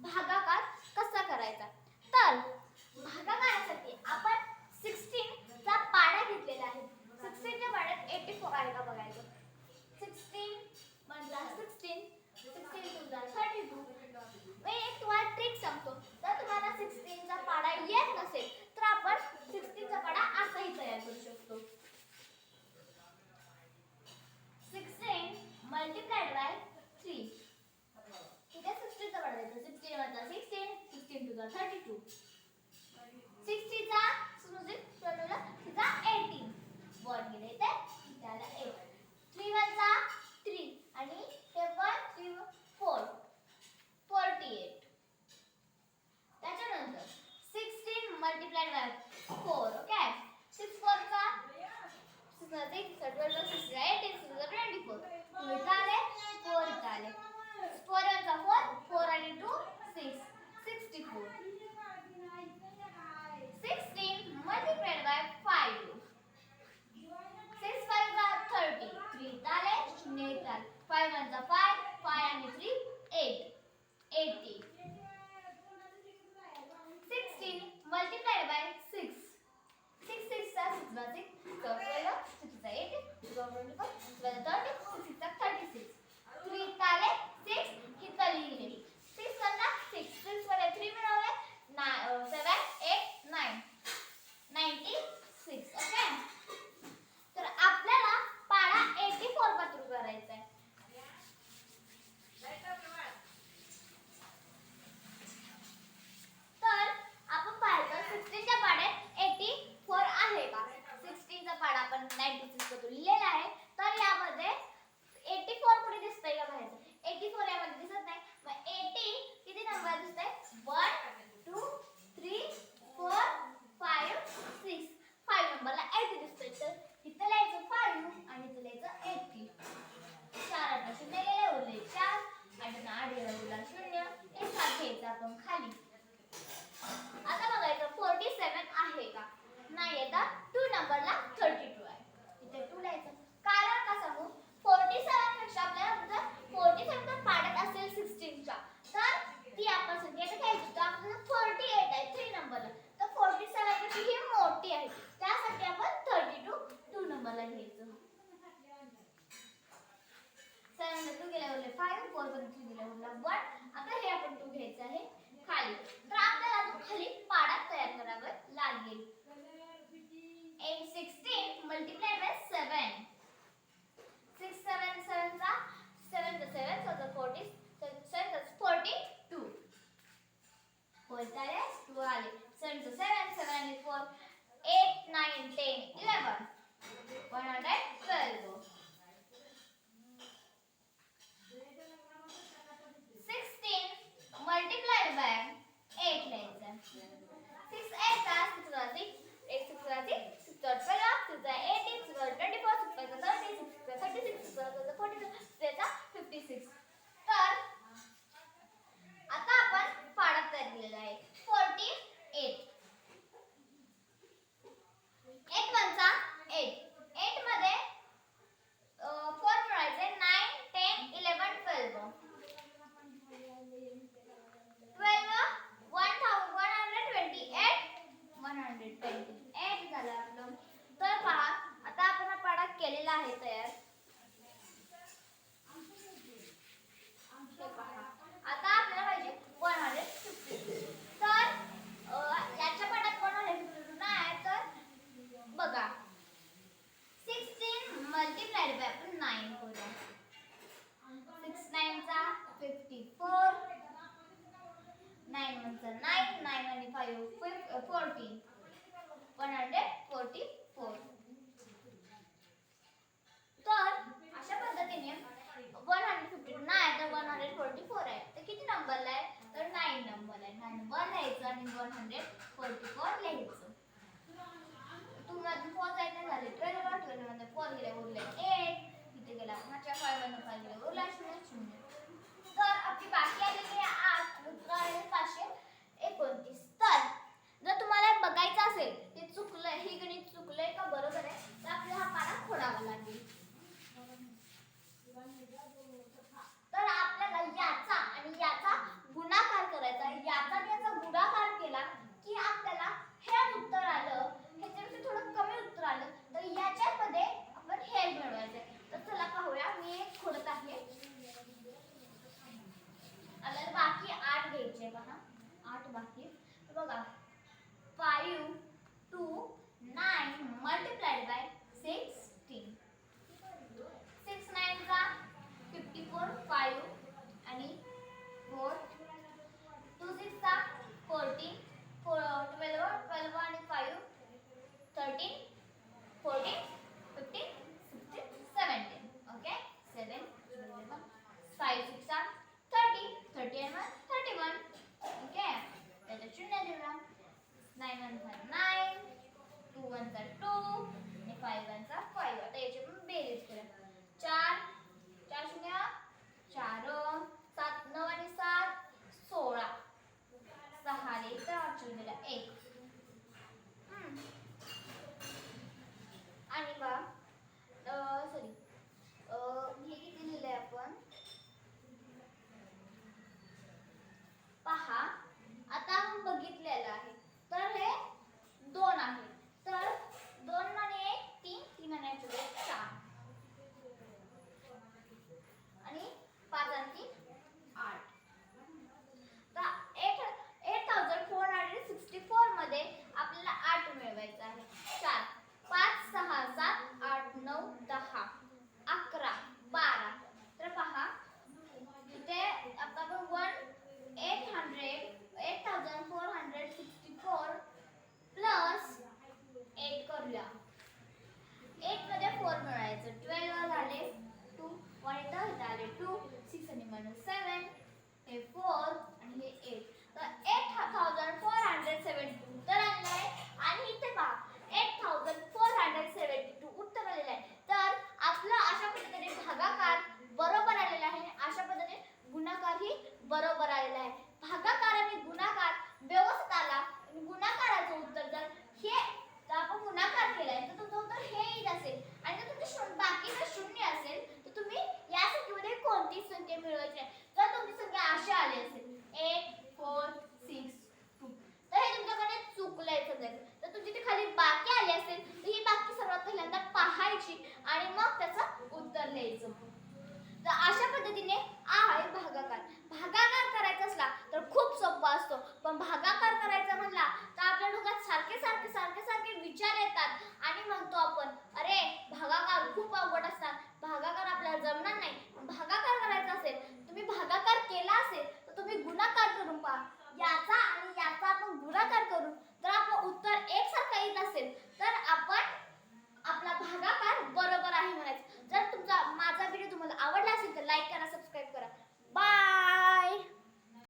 भागाकार कसा करायचा। तर भागाकारासाठी आपण 16 चा पाढा घेतलेला आहे। 16 च्या पाढ्यात 84 आहे का बघायचं। 16 मधला 16 16 टू 32। मी एक तुम्हाला ट्रिक सांगतो। जर तुम्हाला 16 चा पाढा येत नसेल तर आपण 16 चा पाढा असाही तयार करू शकतो। 16 multiplied by 3। ठीक आहे, 16 चा पाढा द्यायचा। 16 मधला 16 16 टू 32। 60 चा म्हणजे टोटल तिचा 18 वर गेले ते त्याला 8। 3 वरचा 3 आणि हे 1 3 4 48। त्याच्यानंतर 16 multiplied by 4। ओके, 6 4 चा 6 12 6 18 6 24। 2 इथं आले 4 इथं आले। 4 चा 4 4 आणि 2 6 64। 16 multiplied by 5। 6 5 चा 30। 3 इथं आले 0 इथं आले। 5 1 चा 5 5 आणि 3 8 80। 16 multiplied by 6। 6 6 चा 6 चा 6 12 6 चा 8 24 12 30 6 चा 36। 3 इथं आले 6 इथं लिहिले। 6 वरला 6 6 वर 3 मिळवले 7 8 9 96। ओके, तर आपल्याला पाढा 84 पासून करायचा आहे। तर आपण पाहायचं 16 च्या पाढ्यात 84 आहे का। 16 चा पाढा आपण 96 पासून लिहिलेला आहे। तर यामध्ये 84 कुठे दिसतंय का पाहायचं। 84 यामध्ये दिसत नाही। मग 80 किती नंबर दिसतंय 1 2 3 4 5 6 5 नंबरला 80 दिसतंय। तर इथं लिहायचं 5 आणि इथं लिहायचं 80। 4 8 शून्य गेले उरले 4 8 8 गेला उरला 0। एक साथ घ्यायचं आपण खाली। आता बघायचं 47 आहे का नाही आहे। तर 2 नंबरला 32 आहे। इथे 2 लिहायचं। कारण का सांगू 47 पेक्षा आपल्याला जर 47 जर पाढ्यात असेल 16 च्या तर ती आपण संख्या घ्यायची। तर आपल्याला 48 आहे 3 नंबरला। तर 47 पेक्षा ही मोठी आहे त्यासाठी आपण 32 2 नंबरला घ्यायचं। 7 ला 2 गेला उरले 5 4 ला 3 गेला उरला 1। आता हे आपण 2 घ्यायचं आहे खाली। तर आपल्याला खाली पाढा तयार करावं लागेल। 16 multiplied by 7। 6 7 7 चा 7 चा 7 so 40 7 चा 42। 4 आले 2 आले 7 चा 7 7 आणि 4 8 9 10 11 112। 16 multiplied by 8 लिहायचं। 6 8 चा 6 चा 6 8 6 चा 6 6 चा 12 6 चा 18 6 चा 24 6 चा 30 6 चा 36 6 चा 42 6 चा 56। तर आता आपण पाढा तयार केलेला आहे 48। 8 1 चा 8 8 मध्ये 4 मिळायचे 9 10 11 12। 12 128 झालं आपलं। तर पहा आता आपण हा पाढा केलेला आहे तयार। आता आपल्याला पाहिजे 150। तर याच्या पाढ्यात 152 नाही तर बघा 16 multiplied by आपण 9 करूया। 6 9 चा 54 9 1 चा 9 9 आणि 5 14 144। तर अशा पद्धतीने 152 नाही तर 144 आहे। तर किती नंबरला आहे तर 9 नंबर आहे। 9 1 लिहायचं आणि 144 लिहायचं। 2 मध्ये 4 जायचं झाले 12 12 मध्ये 4 गेले उरले 8 इथे गेला 5 5 मध्ये 5 गेले उरला 0 0। तर आपली बाकी आलेली आहे 8 आणि 529। तर जर तुम्हाला बघायचं असेल ते चुकलंय ही गणित चुकलंय का बरोबर आहे तर आपल्याला हा पाढा खोडावा लागेल। तर आपल्याला याचा आणि याचा गुणाकार करायचा पद्धतीने भागाकार बरोबर आलेला आहे, अशा पद्धतीने गुणाकार ही बरोबर आलेला आहे. भागाकार आणि गुणाकार व्यवस्थित आला, गुणाकाराचं उत्तर जर हे आपण गुणाकार केलाय तर तुमचं उत्तर हे येत असेल आणि जर तुमचे बाकी जर शून्य असेल तर तुम्ही या संख्येमध्ये कोणतीच संख्या मिळवायची नाही. जर तुमची संख्या अशी आली असेल 8 4 6 2 तर हे तुमच्याकडे चुकलंय समजायचं. तर तुमची ती खाली बाकी आली असेल तर ही बाकी सर्वात पहिल्यांदा पाहायची आणि मग त्याचं उत्तर लिहायचं. तर अशा पद्धतीने आहे भागाकार.